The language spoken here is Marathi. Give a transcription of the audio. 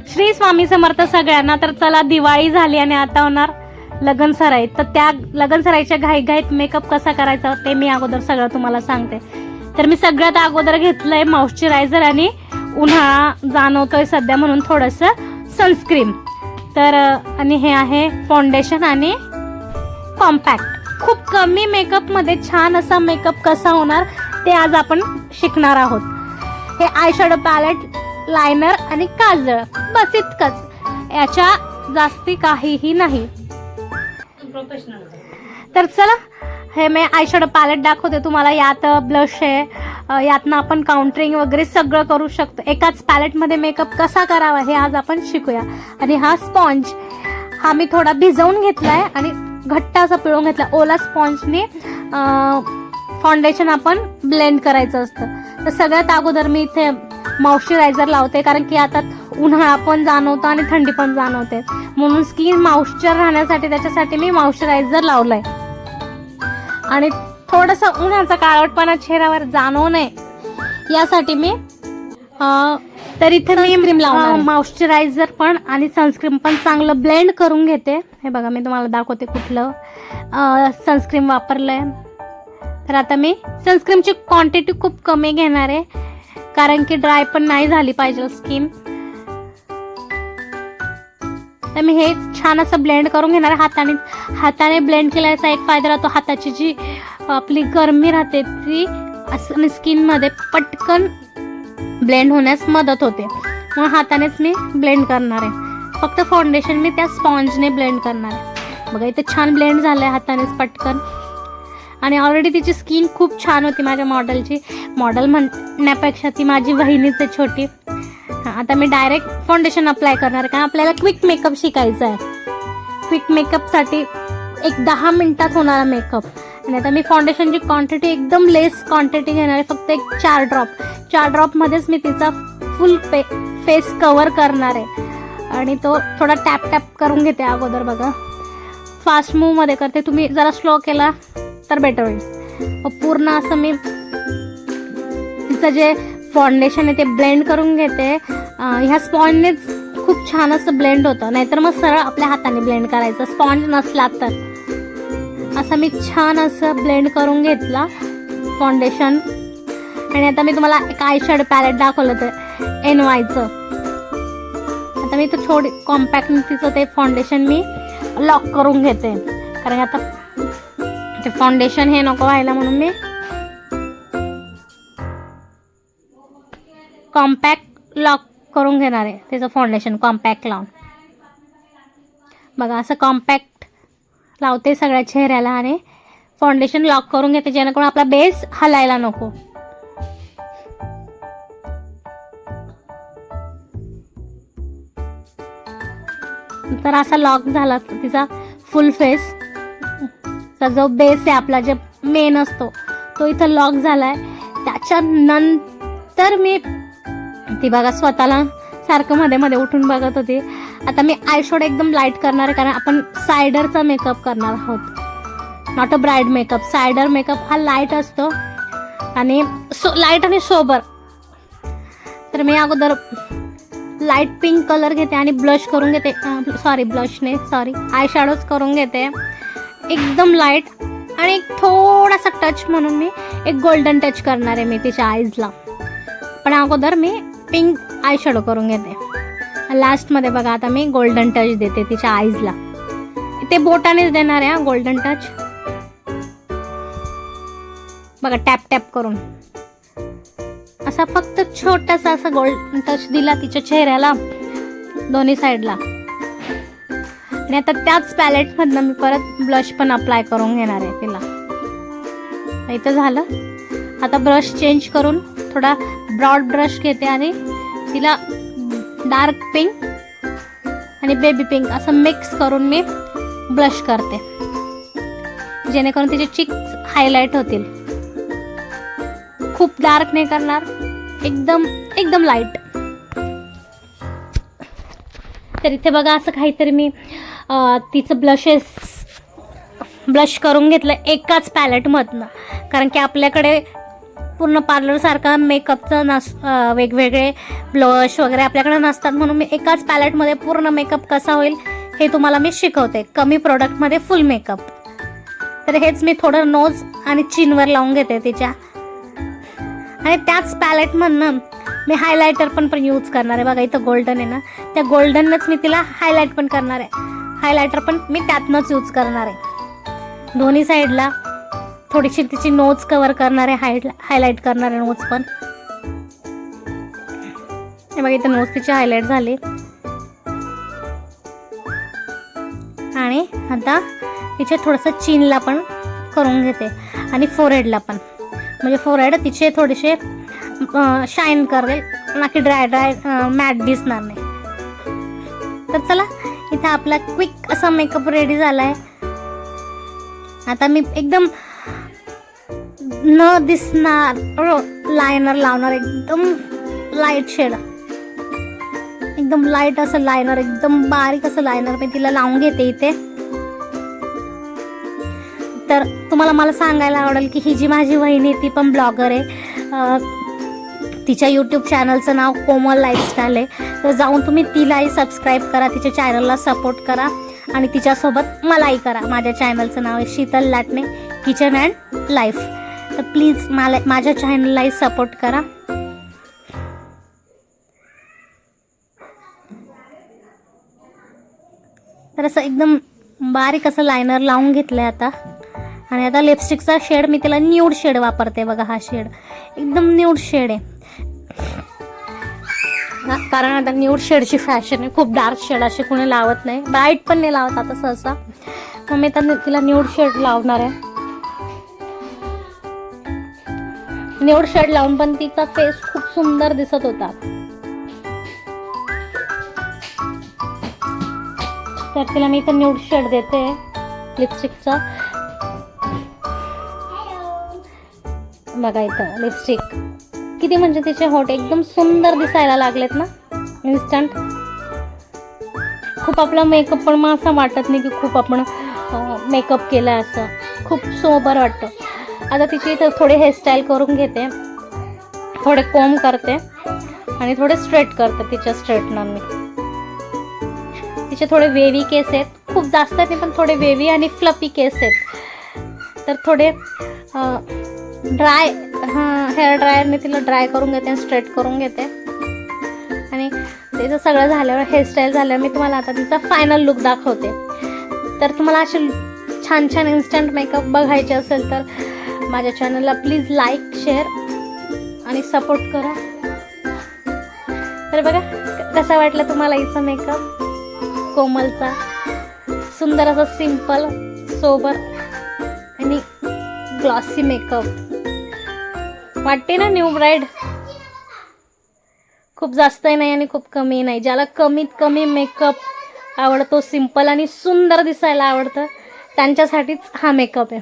श्री स्वामी समर्थ सगळ्यांना. तर चला, दिवाळी झाली आणि आता होणार लगन सराई. तर त्या लगन सराईच्या घाईघाईत मेकअप कसा करायचा ते मी अगोदर सगळं तुम्हाला सांगते. तर मी सगळ्यात अगोदर घेतलंय मॉइश्चरायझर आणि उन्हाळा जाणवतोय सध्या म्हणून थोडंसं सनस्क्रीन. तर आणि हे आहे फाउंडेशन आणि कॉम्पॅक्ट. खूप कमी मेकअपमध्ये छान असा मेकअप कसा होणार ते आज आपण शिकणार आहोत. हे आय शॅडो पॅलेट, लायनर आणि काजळ, बस इतकंच, याच्या जास्ती काहीही नाही. तर चला, हे मी आय शॅडो पॅलेट दाखवते तुम्हाला. यात ब्लश आहे, यातनं आपण काउंटरिंग वगैरे सगळं करू शकतो. एकाच पॅलेटमध्ये मेकअप कसा करावा हे आज आपण शिकूया. आणि हा स्पॉन्ज हा मी थोडा भिजवून घेतलाय आणि घट्ट असा पिळून घेतला. ओला स्पॉन्जने फाउंडेशन आपण ब्लेंड करायचं असतं. तर सगळ्यात अगोदर मी इथे मॉइश्चरायझर लावते, कारण की आता उन्हाळा पण जाणवतो आणि थंडी पण जाणवते, म्हणून स्किन मॉइश्चर राहण्यासाठी त्याच्यासाठी मी मॉइश्चरायझर लावलंय. आणि थोडंसं उन्हाचा काळवटपणा चेहऱ्यावर जाणवू नये यासाठी मी तर इथे मी क्रीम लावणार. मॉइश्चरायझर पण आणि सनस्क्रीन पण चांगलं ब्लेंड करून घेते. हे बघा, मी तुम्हाला दाखवते कुठलं सनस्क्रीन वापरलंय. तर आता मी सनस्क्रीनची क्वांटिटी खूप कमी घेणार आहे, कारण की ड्राय पण नाही झाली पाहिजे स्किन. तर मी हे छान असं ब्लेंड करून घेणार आहे. हाताने ब्लेंड केल्याचा एक फायदा राहतो, हाताची जी आपली गरमी राहते ती असं स्किनमध्ये पटकन ब्लेंड होण्यास मदत होते, म्हणून हातानेच मी ब्लेंड करणार आहे. फक्त फाउंडेशन मी त्या स्पॉन्जने ब्लेंड करणार आहे. बघा, इथे छान ब्लेंड झालं आहे हातानेच पटकन. आणि ऑलरेडी तिची स्किन खूप छान होती माझ्या मॉडेलची. मॉडेल म्हणण्यापेक्षा ती माझी बहिणीच आहे छोटी. आता मी डायरेक्ट फाउंडेशन अप्लाय करणार आहे, कारण आपल्याला क्विक मेकअप शिकायचा आहे. क्विक मेकअपसाठी एक 10 मिनिटात होणारा मेकअप. आणि आता मी फाउंडेशनची क्वांटिटी एकदम लेस क्वांटिटी घेणार आहे, फक्त एक 4 ड्रॉप. 4 ड्रॉपमध्येच मी तिचा फुल फेस कव्हर करणार आहे. आणि तो थोडा टॅप टॅप करून घेते अगोदर. बघा, फास्ट मूवमध्ये करते, तुम्ही जरा स्लो केला तर बेटर होईल. पूर्ण असं मी तिचं जे फाउंडेशन आहे ते ब्लेंड करून घेते. ह्या स्पॉन्जनेच खूप छान असं ब्लेंड होतं, नाहीतर मग सरळ आपल्या हाताने ब्लेंड करायचं स्पॉन्ज नसला तर. असं मी छान असं ब्लेंड करून घेतला फाउंडेशन. आणि आता मी तुम्हाला एक आय शॅडो पॅलेट दाखवलं तर NYचं. आता मी तर थोडी कॉम्पॅक्ट तिचं ते फाउंडेशन मी लॉक करून घेते, कारण आता ते फाउंडेशन हे नको व्हायला, म्हणून मी कॉम्पॅक्ट लॉक करून घेणार आहे त्याचं फाउंडेशन कॉम्पॅक्ट लावून. बघा, असं कॉम्पॅक्ट लावते सगळ्या चेहऱ्याला आणि फाउंडेशन लॉक करून घेते, जेणेकरून आपला बेस हलायला नको. तर असा लॉक झाला तिचा फुल फेस. जो बेस आहे आपला, जे मेन असतो तो इथं लॉक झालाय. त्याच्यानंतर मी ती बघा स्वतःला सारखं मध्ये मध्ये उठून बघत होती. आता मी आय शॅडो एकदम लाईट करणार आहे, कारण आपण सायडरचा मेकअप करणार आहोत, not a bride makeup. Cider makeup हा लाईट असतो आणि लाईट आणि सोबर. तर मी अगोदर लाईट पिंक कलर घेते आणि ब्लश करून घेते. आय शॅडोज करून घेते एकदम लाईट. आणि एक थोडासा टच म्हणून मी एक गोल्डन टच करणार आहे मी तिच्या आईजला. पण अगोदर मी पिंक आय शॅडो करून घेते. लास्टमध्ये बघा, आता मी गोल्डन टच देते तिच्या आईजला. ते बोटानेच देणार आहे गोल्डन टच. बघा, टॅप टॅप करून असा फक्त छोटासा असा गोल्डन टच दिला तिच्या चेहऱ्याला दोन्ही साईडला. आणि आता त्याच पॅलेटमधनं मी परत ब्लश पण अप्लाय करून घेणार आहे तिला. इथं झालं. आता ब्रश चेंज करून थोडा ब्रॉड ब्रश घेते आणि तिला डार्क पिंक आणि बेबी पिंक असं मिक्स करून मी ब्लश करते, जेणेकरून तिचे चिक्स हायलाइट होतील. खूप डार्क नाही करणार, एकदम लाईट. तर इथे बघा, असं काहीतरी मी तिचं ब्लश करून घेतलं एकाच पॅलेटमधनं, कारण की आपल्याकडे पूर्ण पार्लरसारखा मेकअपचं वेगवेगळे ब्लश वगैरे आपल्याकडे नसतात, म्हणून मी एकाच पॅलेटमध्ये पूर्ण मेकअप कसा होईल हे तुम्हाला मी शिकवते, कमी प्रोडक्टमध्ये फुल मेकअप. तर हेच मी थोडं नोज आणि चिनवर लावून घेते तिच्या. आणि त्याच पॅलेटमधनं मी हायलायटर पण यूज करणार आहे. बघा इथं गोल्डन आहे ना, त्या गोल्डननंच मी तिला हायलाईट पण करणार आहे. हायलायटर पण मी त्यातनंच यूज करणार आहे. दोन्ही साईडला थोडीशी तिची नोज कवर करणार आहे, हायलाईट करणार आहे नोज पण. हे बघा इथं नोज तिची हायलाईट झाली. आणि आता तिचे थोडंसं चिनला पण करून घेते आणि फोरहेडला पण, म्हणजे फोरहेड तिचे थोडेसे शाईन करेल ना की ड्राय मॅट दिसणार नाही. तर चला इथं आपला क्विक असा मेकअप रेडी झाला आहे. आता मी एकदम न दिसणार लायनर लावणार, एकदम लाईट शेड, एकदम लाईट असं लायनर, एकदम बारीक असं लायनर मी तिला लावून घेते इथे. तर तुम्हाला मला सांगायला आवडेल की ही जी माझी वहिनी ती पण ब्लॉगर आहे. तिच्या यूट्यूब चॅनलचं नाव कोमल लाईफस्टाईल आहे. तर जाऊन तुम्ही तिलाही सबस्क्राईब करा, तिच्या चॅनलला सपोर्ट करा आणि तिच्यासोबत मलाही करा. माझ्या चॅनलचं नाव आहे शीतल लाटणे किचन अँड लाईफ. तर प्लीज माझ्या चॅनललाही सपोर्ट करा. तर असं एकदम बारीक असं लायनर लावून घेतलं आहे आता. आणि आता लिपस्टिकचा शेड मी तिला न्यूड शेड वापरते. बघा हा शेड एकदम न्यूड शेड आहे, कारण आता न्यूड शेडची फॅशन आहे. खूप डार्क शेड असे कोणी लावत नाही, ब्राईट पण नाही लावत आता सहसा. मग मी तर तिला न्यूड शेड लावणार आहे. न्यूड शेड लावून पण तिचा फेस खूप सुंदर दिसत होता. तर तिला मी इथं न्यूड शेड देते लिपस्टिकचा. बघा इथं लिपस्टिक किती म्हणजे तिचे होठ एकदम सुंदर दिसायला लागलेत ना इन्स्टंट. खूप आपला मेकअप पण मग असं वाटत नाही की खूप आपण मेकअप केला आहे, असं खूप सोबर वाटतं. आता तिची इथं थोडे हेअरस्टाईल करून घेते, थोडे कोम करते आणि थोडे स्ट्रेट करते तिच्या स्ट्रेटनरने. तिचे थोडे वेवी केस आहेत, खूप जास्त नाही पण थोडे वेवी आणि फ्लफी केस आहेत. तर थोडे ड्राय हेअर ड्रायरने तिला ड्राय करून घेते, स्ट्रेट करून घेते. आणि तिचं सगळं झाल्यावर हेअरस्टाईल झाल्यावर मी तुम्हाला आता तिचा फायनल लुक दाखवते. तर तुम्हाला असे छान छान इन्स्टंट मेकअप बघायचे असेल तर माझ्या चॅनलला प्लीज लाईक शेअर आणि सपोर्ट करा. तर बघा कसा वाटला तुम्हाला हिचा मेकअप कोमलचा. सुंदर असा सिंपल सोबर आणि ग्लॉसी मेकअप वाटते ना न्यू ब्राईड. खूप जास्तही नाही आणि खूप कमी नाही. ज्याला कमीत कमी मेकअप आवडतो, सिंपल आणि सुंदर दिसायला आवडतं, त्यांच्यासाठीच हा मेकअप आहे.